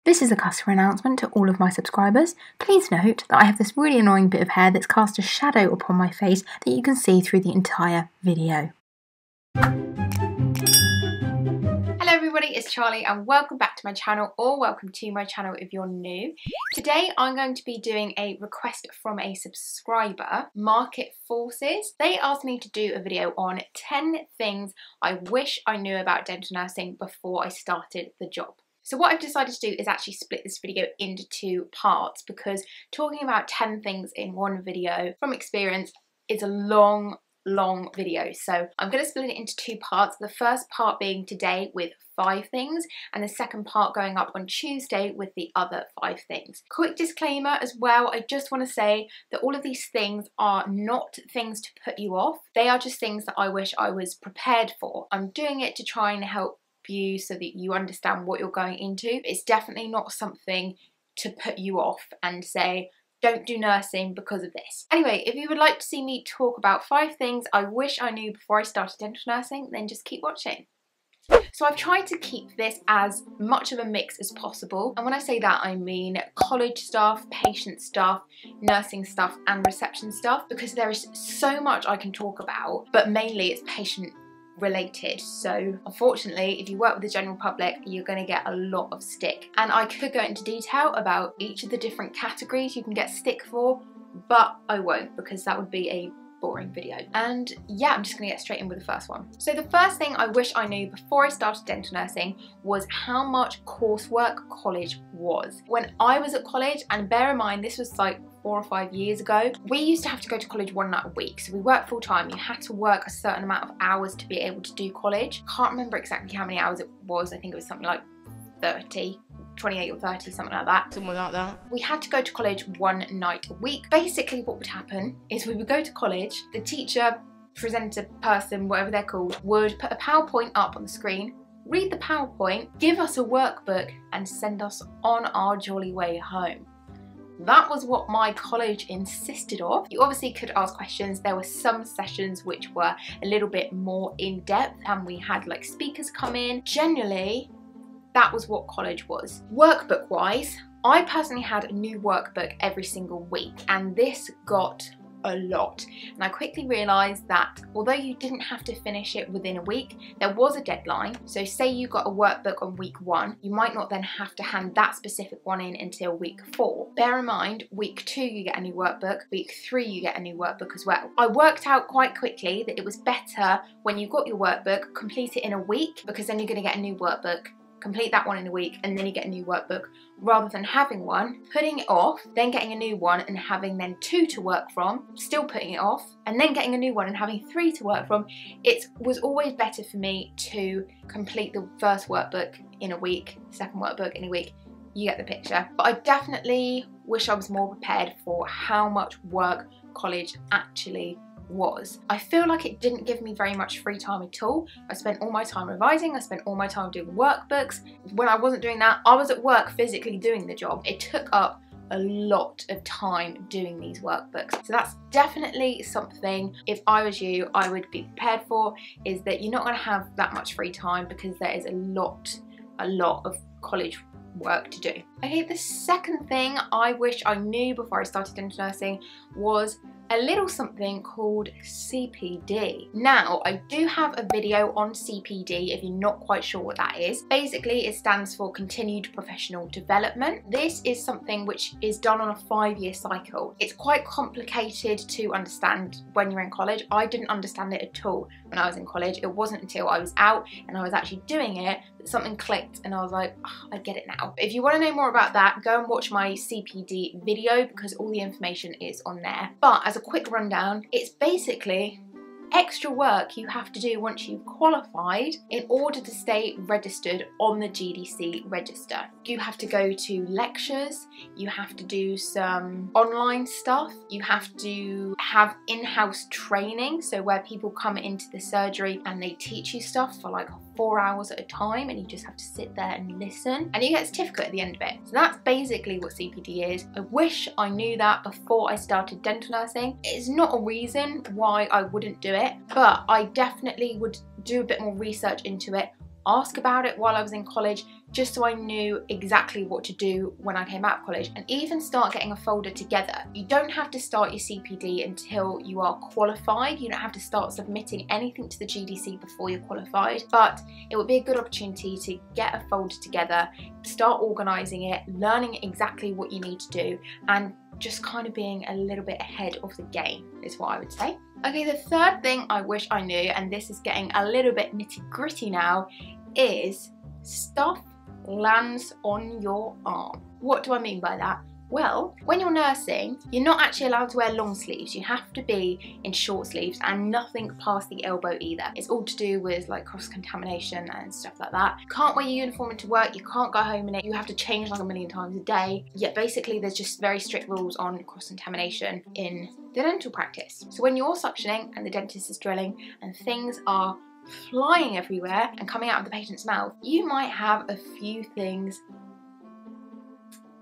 This is a customer announcement to all of my subscribers. Please note that I have this really annoying bit of hair that's cast a shadow upon my face that you can see through the entire video. Hello everybody, it's Charlie and welcome back to my channel, or welcome to my channel if you're new. Today I'm going to be doing a request from a subscriber, Market Forces. They asked me to do a video on 10 things I wish I knew about dental nursing before I started the job. So what I've decided to do is actually split this video into two parts, because talking about 10 things in one video from experience is a long video. So I'm going to split it into two parts. The first part being today with 5 things, and the second part going up on Tuesday with the other 5 things. Quick disclaimer as well, I just want to say that all of these things are not things to put you off. They are just things that I wish I was prepared for. I'm doing it to try and help you so that you understand what you're going into. It's definitely not something to put you off and say, don't do nursing because of this. Anyway, if you would like to see me talk about 5 things I wish I knew before I started dental nursing, then just keep watching. So I've tried to keep this as much of a mix as possible, and when I say that I mean college stuff, patient stuff, nursing stuff and reception stuff, because there is so much I can talk about, but mainly it's patient related. So unfortunately, if you work with the general public, you're going to get a lot of stick, and I could go into detail about each of the different categories you can get stick for, but I won't, because that would be a boring video. And yeah, I'm just gonna get straight in with the first one. So the first thing I wish I knew before I started dental nursing was how much coursework college was. When I was at college, and bear in mind this was like 4 or 5 years ago, we used to have to go to college 1 night a week. So we worked full time. You had to work a certain amount of hours to be able to do college. Can't remember exactly how many hours it was. I think it was something like 28 or 30, something like that. Something like that. We had to go to college 1 night a week. Basically what would happen is we would go to college, the teacher, presenter person, whatever they're called, would put a PowerPoint up on the screen, read the PowerPoint, give us a workbook and send us on our jolly way home. That was what my college insisted of. You obviously could ask questions. There were some sessions which were a little bit more in depth, and we had like speakers come in. Generally, that was what college was. Workbook wise, I personally had a new workbook every single week, and this got a lot. And I quickly realised that although you didn't have to finish it within a week, there was a deadline. So say you got a workbook on week 1, you might not then have to hand that specific one in until week 4. Bear in mind, week 2 you get a new workbook, week 3 you get a new workbook as well. I worked out quite quickly that it was better when you got your workbook, complete it in a week, because then you're going to get a new workbook, complete that one in a week, and then you get a new workbook, rather than having one, putting it off, then getting a new one and having then 2 to work from, still putting it off, and then getting a new one and having 3 to work from. It was always better for me to complete the first workbook in a week, second workbook in a week. You get the picture. But I definitely wish I was more prepared for how much work college actually was. I feel like it didn't give me very much free time at all. I spent all my time revising, I spent all my time doing workbooks. When I wasn't doing that, I was at work physically doing the job. It took up a lot of time doing these workbooks. So that's definitely something, if I was you, I would be prepared for, is that you're not going to have that much free time, because there is a lot of college work to do. Okay, the second thing I wish I knew before I started dental nursing was a little something called CPD. Now, I do have a video on CPD if you're not quite sure what that is. Basically, it stands for Continued Professional Development. This is something which is done on a 5-year cycle. It's quite complicated to understand when you're in college. I didn't understand it at all when I was in college. It wasn't until I was out and I was actually doing it that something clicked, and I was like, oh, I get it now. If you want to know more about that, go and watch my CPD video, because all the information is on there. But as a quick rundown, it's basically extra work you have to do once you've qualified in order to stay registered on the GDC register. You have to go to lectures, you have to do some online stuff, you have to have in-house training, so where people come into the surgery and they teach you stuff for like 4 hours at a time, and you just have to sit there and listen, and you get a certificate at the end of it. So that's basically what CPD is. I wish I knew that before I started dental nursing. It's not a reason why I wouldn't do it, but I definitely would do a bit more research into it ask about it while I was in college, just so I knew exactly what to do when I came out of college, and even start getting a folder together. You don't have to start your CPD until you are qualified. You don't have to start submitting anything to the GDC before you're qualified, but it would be a good opportunity to get a folder together, start organising it, learning exactly what you need to do, and just kind of being a little bit ahead of the game is what I would say. Okay, the third thing I wish I knew, and this is getting a little bit nitty-gritty now, is stuff lands on your arm. What do I mean by that? Well, when you're nursing, you're not actually allowed to wear long sleeves. You have to be in short sleeves and nothing past the elbow either. It's all to do with like cross-contamination and stuff like that. You can't wear your uniform into work, you can't go home in it, you have to change like a million times a day. Yeah, basically there's just very strict rules on cross-contamination in the dental practice. So when you're suctioning and the dentist is drilling and things are flying everywhere and coming out of the patient's mouth, you might have a few things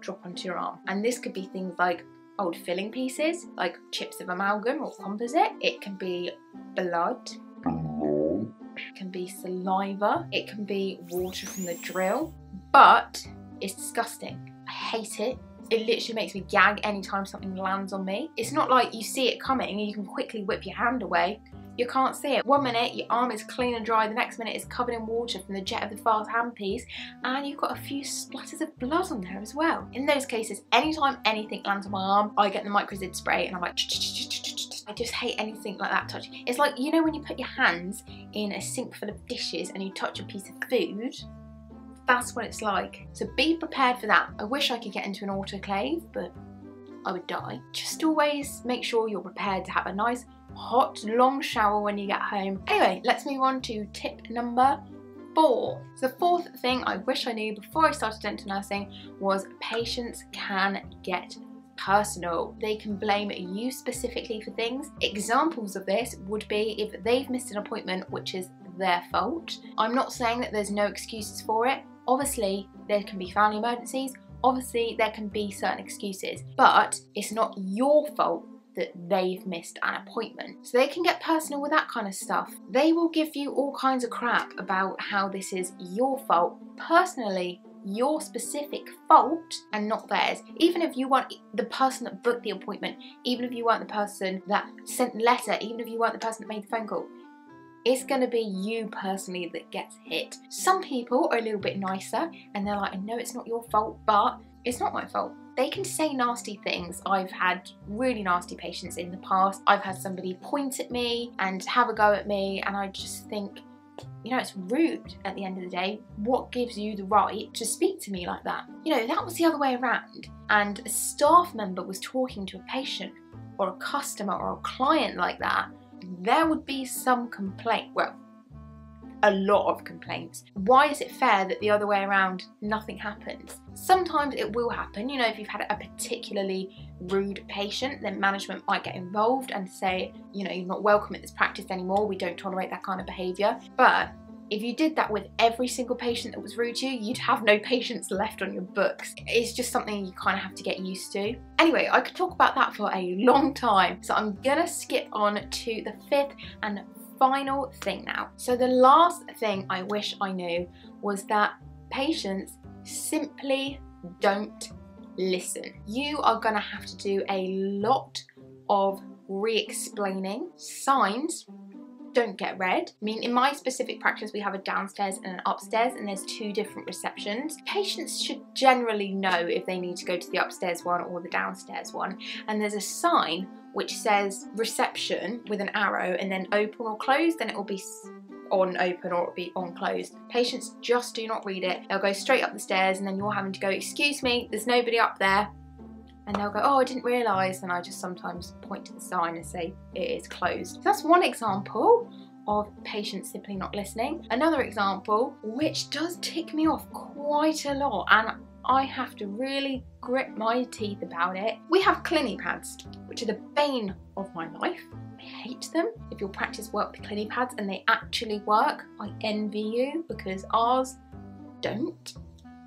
drop onto your arm. And this could be things like old filling pieces, like chips of amalgam or composite. It can be blood. It can be saliva. It can be water from the drill. But it's disgusting. I hate it. It literally makes me gag anytime something lands on me. It's not like you see it coming and you can quickly whip your hand away. You can't see it. 1 minute your arm is clean and dry, the next minute it's covered in water from the jet of the fast handpiece, and you've got a few splatters of blood on there as well. In those cases, anytime anything lands on my arm, I get the microzid spray and I'm like, I just hate anything like that touching. It's like, you know when you put your hands in a sink full of dishes and you touch a piece of food? That's what it's like. So be prepared for that. I wish I could get into an autoclave, but I would die. Just always make sure you're prepared to have a nice hot long shower when you get home. Anyway, let's move on to tip number 4. So the fourth thing I wish I knew before I started dental nursing was patients can get personal. They can blame you specifically for things. Examples of this would be if they've missed an appointment, which is their fault. I'm not saying that there's no excuses for it. Obviously there can be family emergencies, obviously there can be certain excuses, but it's not your fault that they've missed an appointment. So they can get personal with that kind of stuff. They will give you all kinds of crap about how this is your fault, personally your specific fault and not theirs. Even if you weren't the person that booked the appointment, even if you weren't the person that sent the letter, even if you weren't the person that made the phone call, it's going to be you personally that gets hit. Some people are a little bit nicer and they're like, I know it's not your fault, but it's not my fault. They can say nasty things. I've had really nasty patients in the past. I've had somebody point at me and have a go at me, and I just think, you know, it's rude at the end of the day. What gives you the right to speak to me like that? You know, that was the other way around, and a staff member was talking to a patient or a customer or a client like that, there would be some complaint. Well, a lot of complaints. Why is it fair that the other way around nothing happens? Sometimes it will happen, you know, if you've had a particularly rude patient, then management might get involved and say, you know, you're not welcome at this practice anymore, we don't tolerate that kind of behaviour. But if you did that with every single patient that was rude to you, you'd have no patients left on your books. It's just something you kind of have to get used to. Anyway, I could talk about that for a long time, so I'm gonna skip on to the fifth and final thing now. So the last thing I wish I knew was that patients simply don't listen. You are gonna have to do a lot of re-explaining. Signs don't get read. I mean, in my specific practice, we have a downstairs and an upstairs, and there's 2 different receptions. Patients should generally know if they need to go to the upstairs one or the downstairs one, and there's a sign which says reception with an arrow and then open or closed, then it will be on open or it'll be on closed. Patients just do not read it. They'll go straight up the stairs and then you're having to go, excuse me, there's nobody up there. And they'll go, oh, I didn't realise. And I just sometimes point to the sign and say it is closed. So that's one example of patients simply not listening. Another example, which does tick me off quite a lot, and I have to really grit my teeth about it. We have clini pads, which are the bane of my life. I hate them. If your practice work with clini pads and they actually work, I envy you, because ours don't.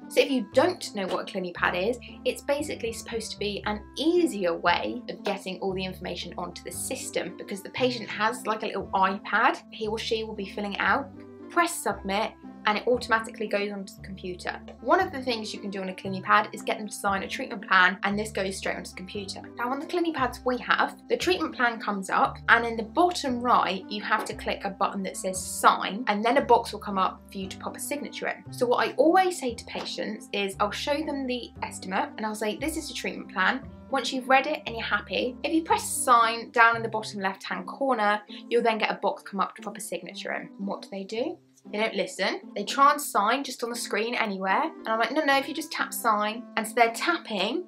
So if you don't know what a clini pad is, it's basically supposed to be an easier way of getting all the information onto the system, because the patient has like a little iPad, he or she will be filling it out, press submit, and it automatically goes onto the computer. One of the things you can do on a CliniPad is get them to sign a treatment plan, and this goes straight onto the computer. Now on the CliniPads we have, the treatment plan comes up, and in the bottom right you have to click a button that says sign, and then a box will come up for you to pop a signature in. So what I always say to patients is I'll show them the estimate and I'll say this is the treatment plan. Once you've read it and you're happy, if you press sign down in the bottom left hand corner, you'll then get a box come up to pop a signature in. And what do? They don't listen. They try and sign just on the screen anywhere. And I'm like, no, if you just tap sign. And so they're tapping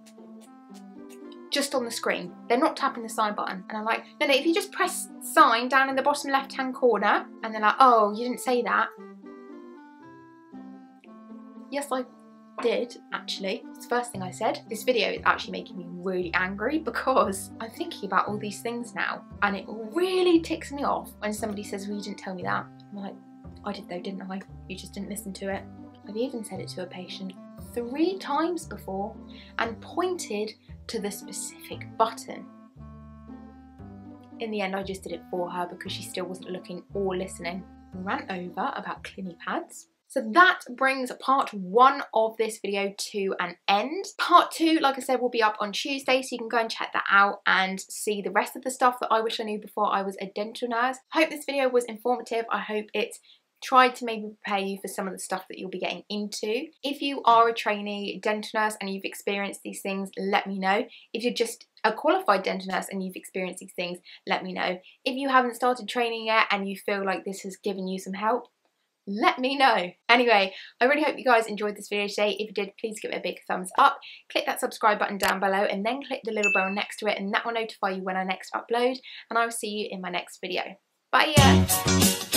just on the screen. They're not tapping the sign button. And I'm like, no, if you just press sign down in the bottom left hand corner. And they're like, oh, you didn't say that. Yes, I did actually. It's the first thing I said. This video is actually making me really angry because I'm thinking about all these things now, and it really ticks me off when somebody says, well, you didn't tell me that. I'm like, I did though, didn't I? You just didn't listen to it. I've even said it to a patient 3 times before and pointed to the specific button. In the end, I just did it for her because she still wasn't looking or listening. I ran over about CliniPads. So that brings part 1 of this video to an end. Part 2, like I said, will be up on Tuesday, so you can go and check that out and see the rest of the stuff that I wish I knew before I was a dental nurse. I hope this video was informative. I hope it tried to maybe prepare you for some of the stuff that you'll be getting into. If you are a trainee dental nurse and you've experienced these things, let me know. If you're just a qualified dental nurse and you've experienced these things, let me know. If you haven't started training yet and you feel like this has given you some help, let me know. Anyway, I really hope you guys enjoyed this video today. If you did, please give it a big thumbs up. Click that subscribe button down below and then click the little bell next to it, and that will notify you when I next upload, and I will see you in my next video. Bye!